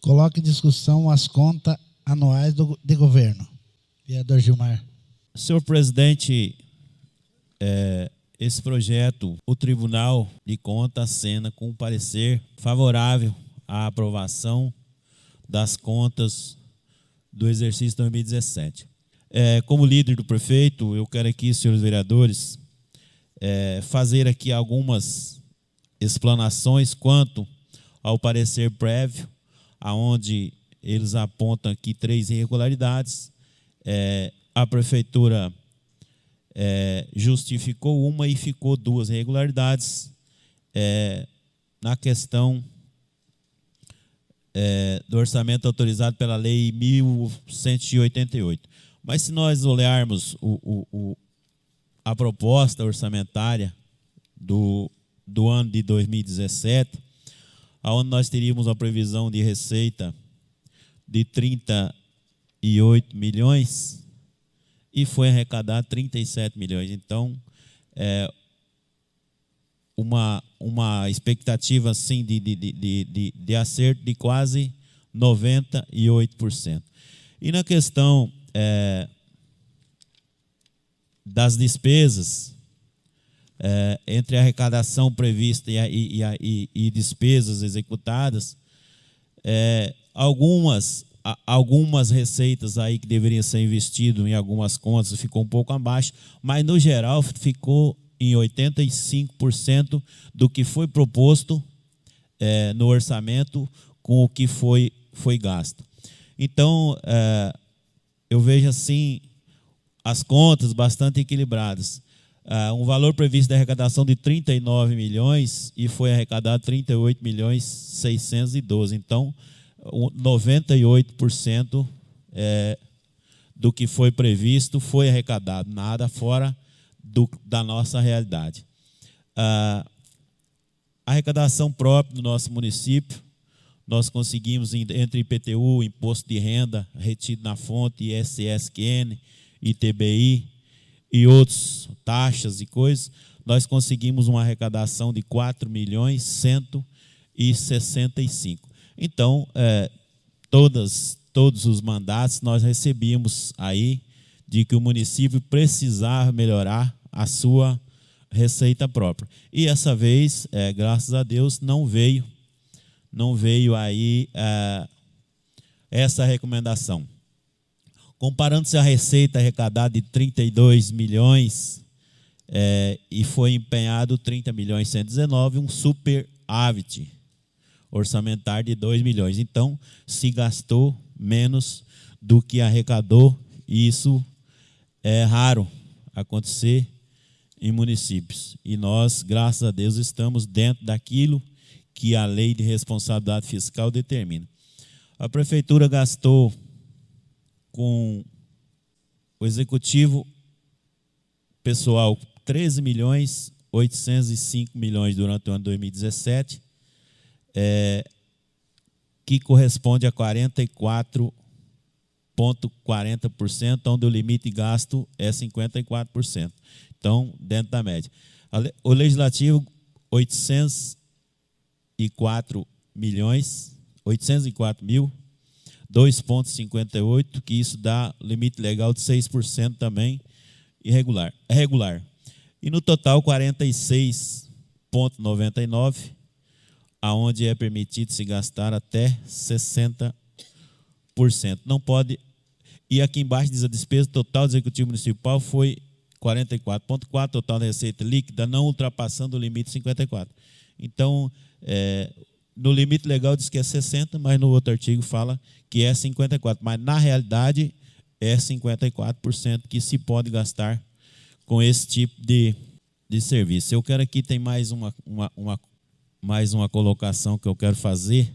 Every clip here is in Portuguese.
Coloque em discussão as contas anuais de governo. Vereador Gilmar. Senhor presidente, esse projeto, o Tribunal de Contas assena com um parecer favorável à aprovação das contas do exercício 2017. Como líder do prefeito, eu quero aqui, senhores vereadores, fazer aqui algumas explanações quanto ao parecer prévio, aonde eles apontam aqui 3 irregularidades. A prefeitura justificou uma e ficou 2 irregularidades na questão do orçamento autorizado pela Lei 1.188. Mas se nós olharmos a proposta orçamentária do ano de 2017, onde nós teríamos uma previsão de receita de 38 milhões e foi arrecadado 37 milhões. Então, uma expectativa assim, de acerto de quase 98%. E na questão das despesas, entre a arrecadação prevista e despesas executadas, algumas receitas aí que deveriam ser investidas em algumas contas ficou um pouco abaixo, mas no geral ficou em 85% do que foi proposto no orçamento com o que foi gasto. Então, eu vejo assim as contas bastante equilibradas. Um valor previsto de arrecadação de 39 milhões e foi arrecadado 38 milhões 612. Então, 98% do que foi previsto foi arrecadado, nada fora da nossa realidade. A arrecadação própria do nosso município, nós conseguimos, entre IPTU, Imposto de Renda, retido na fonte, ISSQN, ITBI e outras taxas e coisas, nós conseguimos uma arrecadação de 4 milhões 165. Então, todos os mandatos nós recebíamos aí de que o município precisava melhorar a sua receita própria. E essa vez, graças a Deus, não veio aí essa recomendação. Comparando-se a receita arrecadada de 32 milhões e foi empenhado 30 milhões 119, um superávit orçamentário de 2 milhões. Então, se gastou menos do que arrecadou, e isso é raro acontecer em municípios. E nós, graças a Deus, estamos dentro daquilo que a lei de responsabilidade fiscal determina. A prefeitura gastou com o executivo pessoal 13 milhões 805 milhões durante o ano 2017, que corresponde a 44,40%, onde o limite de gasto é 54%. Então, dentro da média. O legislativo, 804 mil, 2,58, que isso dá limite legal de 6% também, regular. E no total, 46,99, aonde é permitido se gastar até 60%. Não pode. E aqui embaixo diz a despesa total do Executivo Municipal foi 44,4, total da receita líquida, não ultrapassando o limite 54. Então, no limite legal diz que é 60, mas no outro artigo fala que é 54. Mas, na realidade, é 54% que se pode gastar com esse tipo de serviço. Eu quero aqui, tem mais uma colocação que eu quero fazer,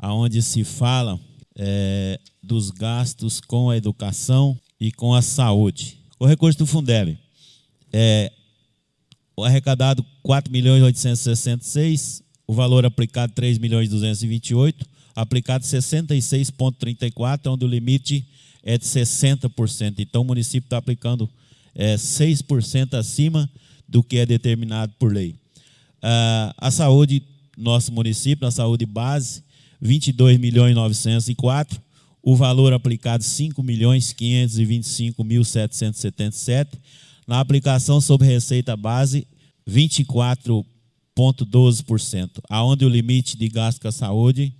onde se fala dos gastos com a educação e com a saúde. O recurso do Fundeb, o arrecadado 4.866, o valor aplicado 3.228, aplicado 66,34, onde o limite é de 60%. Então, o município está aplicando 6% acima do que é determinado por lei. A saúde, nosso município, na saúde base, 22.904.000, o valor aplicado 5.525.777, na aplicação sobre receita base 24,12%, aonde o limite de gasto com a saúde,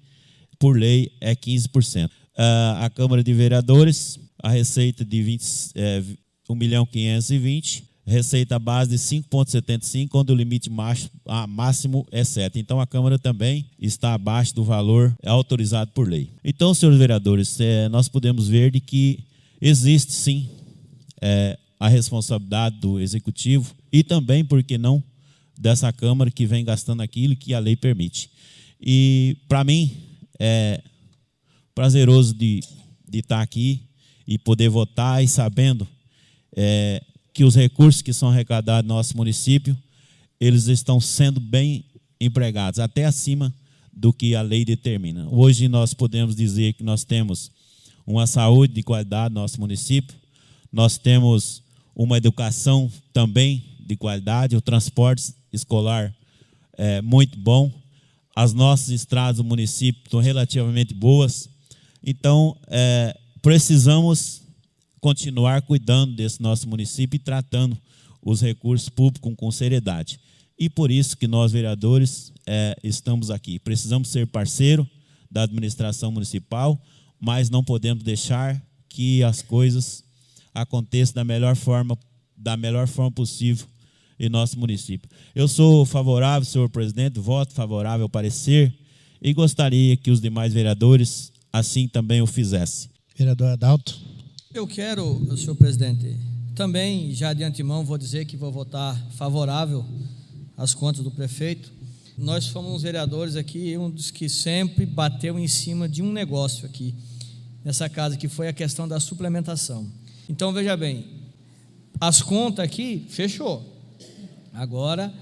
por lei, é 15%. A Câmara de Vereadores, a receita de 1.520.000, receita base de 5,75, onde o limite máximo é 7. Então, a Câmara também está abaixo do valor autorizado por lei. Então, senhores vereadores, nós podemos ver de que existe, sim, a responsabilidade do Executivo e também, por que não, dessa Câmara que vem gastando aquilo que a lei permite. E, para mim, é prazeroso de estar aqui e poder votar e sabendo que os recursos que são arrecadados no nosso município, eles estão sendo bem empregados, até acima do que a lei determina. Hoje nós podemos dizer que nós temos uma saúde de qualidade no nosso município, nós temos uma educação também de qualidade, o transporte escolar é muito bom, as nossas estradas do município estão relativamente boas, então precisamos continuar cuidando desse nosso município e tratando os recursos públicos com seriedade. E por isso que nós, vereadores, estamos aqui. Precisamos ser parceiro da administração municipal, mas não podemos deixar que as coisas aconteçam da melhor forma possível em nosso município. Eu sou favorável, senhor presidente, voto favorável ao parecer e gostaria que os demais vereadores assim também o fizessem. Vereador Adalto. Eu quero, senhor presidente, também, já de antemão, vou dizer que vou votar favorável às contas do prefeito. Nós fomos uns vereadores aqui, um dos que sempre bateu em cima de um negócio aqui, nessa casa, que foi a questão da suplementação. Então, veja bem, as contas aqui, fechou. Agora,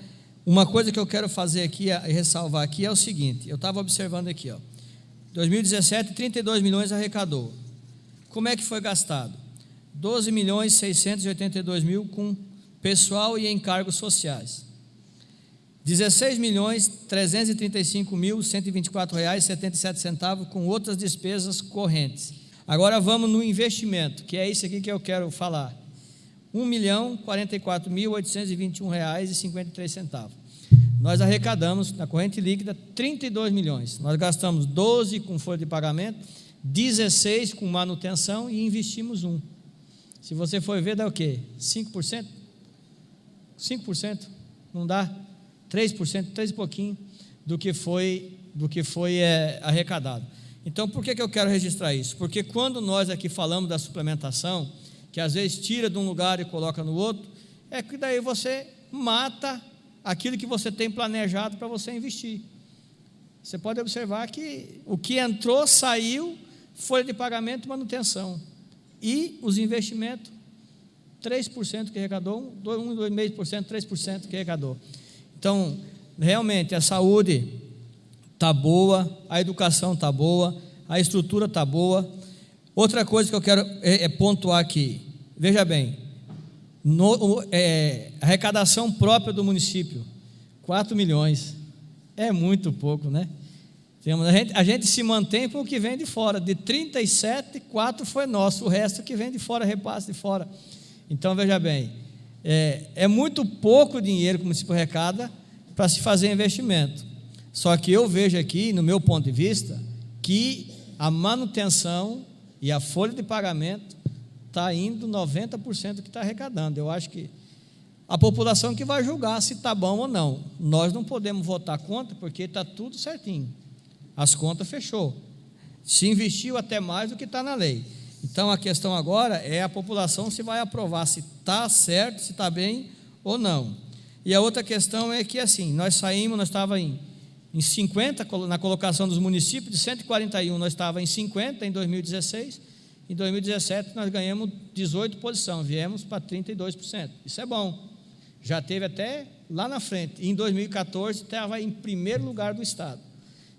uma coisa que eu quero fazer aqui, e ressalvar aqui, é o seguinte, eu estava observando aqui, 2017, 32 milhões arrecadou. Como é que foi gastado? 12.682.000 com pessoal e encargos sociais. 16.335.124,77 com outras despesas correntes. Agora vamos no investimento, que é isso aqui que eu quero falar. R$1.044.821,53. Nós arrecadamos na corrente líquida 32 milhões. Nós gastamos 12 com folha de pagamento, 16 com manutenção e investimos 1. Se você for ver, dá o quê? 5%? 5%? Não dá? 3%, 3 e pouquinho do que foi arrecadado. Então, por que eu quero registrar isso? Porque quando nós aqui falamos da suplementação, que às vezes tira de um lugar e coloca no outro, é que daí você mata aquilo que você tem planejado para você investir. Você pode observar que o que entrou, saiu, folha de pagamento e manutenção. E os investimentos, 3% que arrecadou, 2,5%, 3% que arrecadou. Então, realmente, a saúde está boa, a educação está boa, a estrutura está boa. Outra coisa que eu quero pontuar aqui, veja bem, arrecadação própria do município, 4 milhões, é muito pouco, né? A gente se mantém com o que vem de fora, de 37, 4 foi nosso, o resto que vem de fora, repasse de fora. Então, veja bem, é muito pouco dinheiro que o município arrecada para se fazer investimento. Só que eu vejo aqui, no meu ponto de vista, que a manutenção e a folha de pagamento está indo 90% do que está arrecadando. Eu acho que a população que vai julgar se está bom ou não. Nós não podemos votar contra porque está tudo certinho. As contas fechou. Se investiu até mais do que está na lei. Então, a questão agora é a população se vai aprovar se está certo, se está bem ou não. E a outra questão é que, assim, nós estávamos em 50, na colocação dos municípios, de 141, nós estávamos em 50 em 2016, em 2017 nós ganhamos 18 posições, viemos para 32%. Isso é bom. Já teve até lá na frente. E em 2014 estava em primeiro lugar do estado.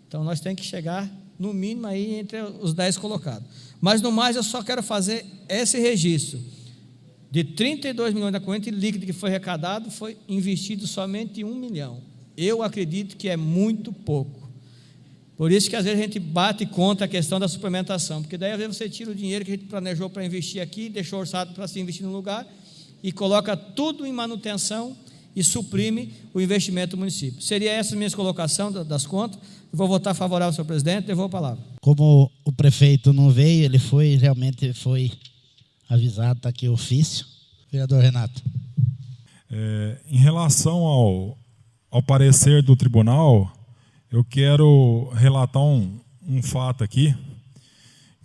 Então, nós temos que chegar, no mínimo, aí entre os 10 colocados. Mas, no mais, eu só quero fazer esse registro. De 32 milhões da corrente líquida que foi arrecadado, foi investido somente 1 milhão. Eu acredito que é muito pouco. Por isso que às vezes a gente bate contra a questão da suplementação, porque daí às vezes você tira o dinheiro que a gente planejou para investir aqui, deixou orçado para se investir no lugar, e coloca tudo em manutenção e suprime o investimento do município. Seria essa a minha colocação das contas. Eu vou votar favorável, senhor presidente, devolvo a palavra. Como o prefeito não veio, ele realmente foi avisado, está aqui o ofício. Vereador Renato. Em relação ao parecer do tribunal, eu quero relatar um fato aqui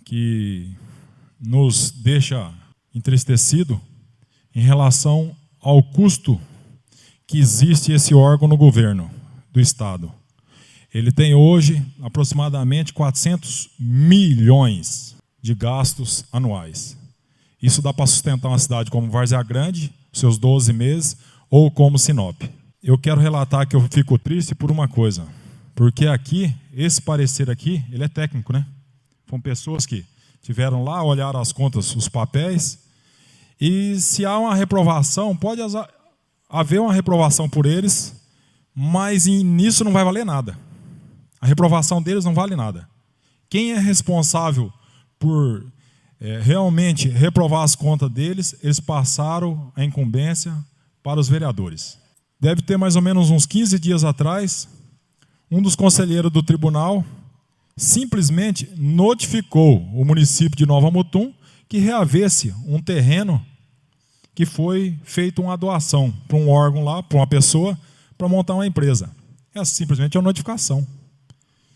que nos deixa entristecido em relação ao custo que existe esse órgão no governo do Estado. Ele tem hoje aproximadamente 400 milhões de gastos anuais. Isso dá para sustentar uma cidade como Várzea Grande, seus 12 meses, ou como Sinop. Eu quero relatar que eu fico triste por uma coisa, porque aqui, esse parecer aqui, ele é técnico, né? São pessoas que tiveram lá, olharam as contas, os papéis, e se há uma reprovação, pode haver uma reprovação por eles, mas nisso não vai valer nada. A reprovação deles não vale nada. Quem é responsável por realmente reprovar as contas deles, eles passaram a incumbência para os vereadores. Deve ter mais ou menos uns 15 dias atrás, um dos conselheiros do tribunal simplesmente notificou o município de Nova Mutum que reavesse um terreno que foi feito uma doação para um órgão lá, para uma pessoa, para montar uma empresa. É simplesmente uma notificação.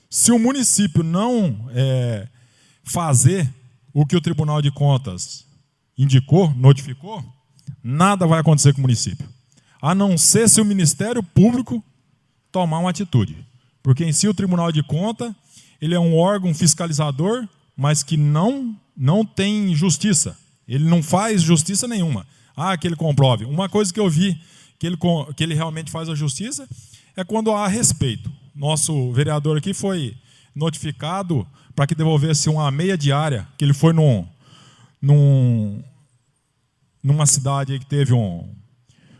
Se o município não fazer o que o Tribunal de Contas indicou, notificou, nada vai acontecer com o município. A não ser se o Ministério Público tomar uma atitude. Porque em si o Tribunal de Contas, ele é um órgão fiscalizador, mas que não tem justiça. Ele não faz justiça nenhuma. Que ele comprove. Uma coisa que eu vi que ele realmente faz a justiça é quando há respeito. Nosso vereador aqui foi notificado para que devolvesse uma meia diária, que ele foi numa cidade que teve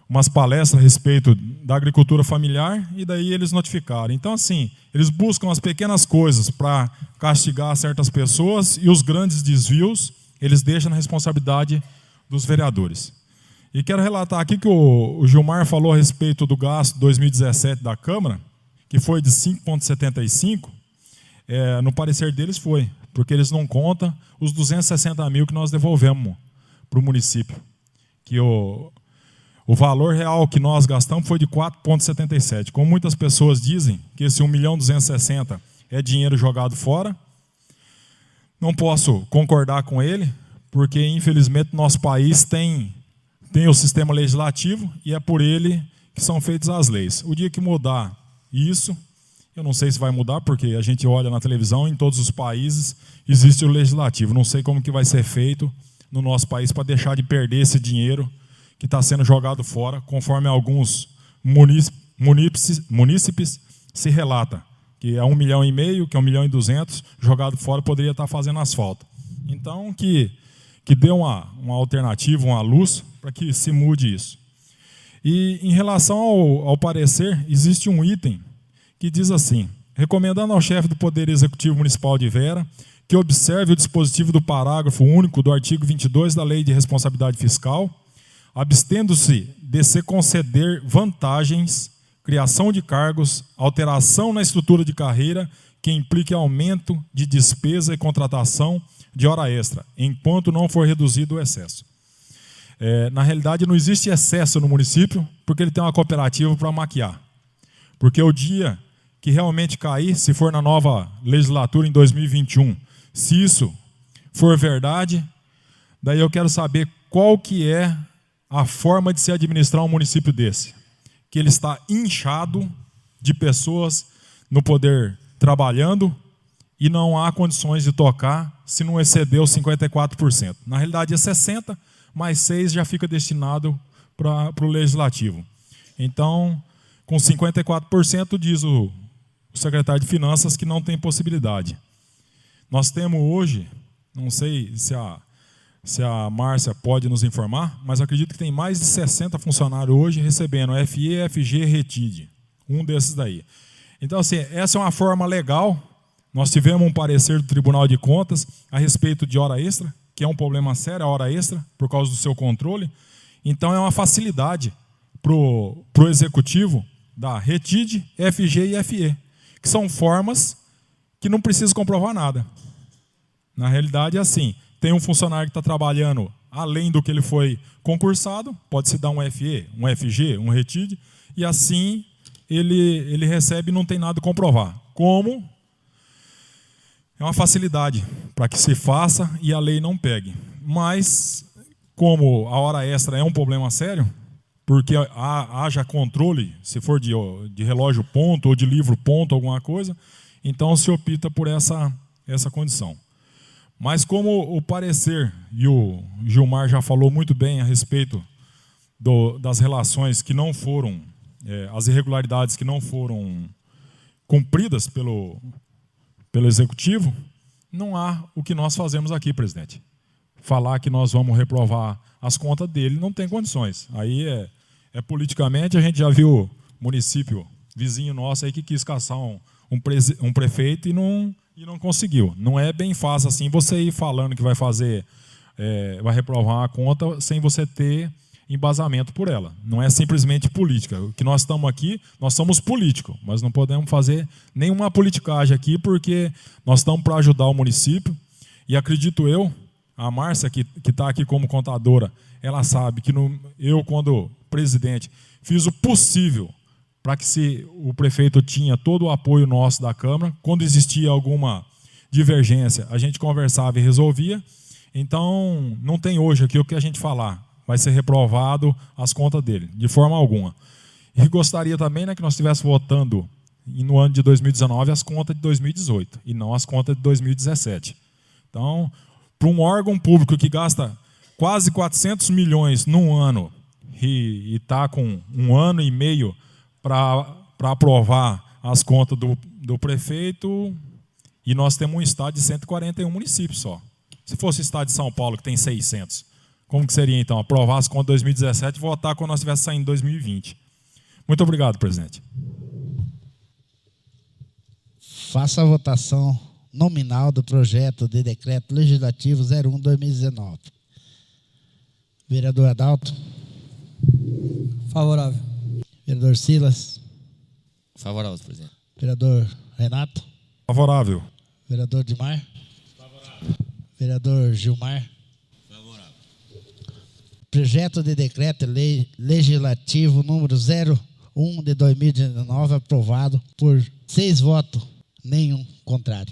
umas palestras a respeito da agricultura familiar, e daí eles notificaram. Então, assim, eles buscam as pequenas coisas para castigar certas pessoas, e os grandes desvios eles deixam na responsabilidade dos vereadores. E quero relatar aqui que o Gilmar falou a respeito do gasto 2017 da Câmara, que foi de 5,75, no parecer deles foi, porque eles não contam os 260 mil que nós devolvemos para o município. Que o valor real que nós gastamos foi de 4,77. Como muitas pessoas dizem que esse 1.260.000 é dinheiro jogado fora, não posso concordar com ele, porque infelizmente nosso país tem o sistema legislativo e é por ele que são feitas as leis. O dia que mudar isso, eu não sei se vai mudar, porque a gente olha na televisão, em todos os países existe o legislativo. Não sei como que vai ser feito no nosso país para deixar de perder esse dinheiro que está sendo jogado fora, conforme alguns munícipes se relata, que é 1,5 milhão, que é 1.200.000, jogado fora, poderia estar fazendo asfalto. Então, que dê uma alternativa, uma luz, para que se mude isso. E em relação ao parecer, existe um item que diz assim: recomendando ao chefe do Poder Executivo Municipal de Vera que observe o dispositivo do parágrafo único do artigo 22 da Lei de Responsabilidade Fiscal, abstendo-se de se conceder vantagens, criação de cargos, alteração na estrutura de carreira que implique aumento de despesa e contratação de hora extra, enquanto não for reduzido o excesso. Na realidade, não existe excesso no município, porque ele tem uma cooperativa para maquiar. Porque o dia que realmente cair, se for na nova legislatura em 2021, se isso for verdade, daí eu quero saber qual que é a forma de se administrar um município desse. Que ele está inchado de pessoas no poder trabalhando e não há condições de tocar se não exceder os 54%. Na realidade é 60%, mais 6% já fica destinado para o legislativo. Então, com 54%, diz o secretário de Finanças que não tem possibilidade. Nós temos hoje, não sei se a Márcia pode nos informar, mas acredito que tem mais de 60 funcionários hoje recebendo FE, FG, RETID, um desses daí. Então, assim, essa é uma forma legal Nós tivemos um parecer do Tribunal de Contas a respeito de hora extra, que é um problema sério, a hora extra, por causa do seu controle. Então, é uma facilidade para o Executivo da RETID, FG e FE, que são formas que não precisa comprovar nada. Na realidade, é assim, tem um funcionário que está trabalhando além do que ele foi concursado, pode-se dar um FE, um FG, um RETID, e assim ele recebe e não tem nada a comprovar. Como é uma facilidade para que se faça e a lei não pegue. Mas, como a hora extra é um problema sério, porque haja controle, se for de relógio ponto ou de livro ponto, alguma coisa, então se opta por essa condição. Mas como o parecer, e o Gilmar já falou muito bem a respeito das relações que não foram, as irregularidades que não foram cumpridas pelo Executivo, não há o que nós fazemos aqui, presidente. Falar que nós vamos reprovar as contas dele não tem condições. Aí politicamente, a gente já viu município vizinho nosso aí que quis caçar um prefeito e não conseguiu. Não é bem fácil assim você ir falando que vai fazer, vai reprovar a conta sem você ter embasamento por ela. Não é simplesmente política. O que nós estamos aqui, nós somos políticos, mas não podemos fazer nenhuma politicagem aqui porque nós estamos para ajudar o município e acredito eu, a Márcia que está aqui como contadora, ela sabe que eu, quando presidente, fiz o possível para que se o prefeito tinha todo o apoio nosso da Câmara, quando existia alguma divergência, a gente conversava e resolvia. Então, não tem hoje aqui o que a gente falar. Vai ser reprovado as contas dele, de forma alguma. E gostaria também que nós estivéssemos votando no ano de 2019 as contas de 2018, e não as contas de 2017. Então, para um órgão público que gasta quase 400 milhões num ano e está com 1 ano e meio para aprovar as contas do prefeito, e nós temos um estado de 141 municípios só. Se fosse o estado de São Paulo, que tem 600, como que seria, então, aprovar as contas de 2017 e votar quando nós estivéssemos saindo em 2020? Muito obrigado, presidente. Faça a votação nominal do projeto de decreto legislativo 01/2019. Vereador Adalto. Favorável. Vereador Silas. Favorável, presidente. Vereador Renato. Favorável. Vereador Dimar. Favorável. Vereador Gilmar. Favorável. Projeto de decreto legislativo número 01/2019 aprovado por 6 votos, nenhum contrário.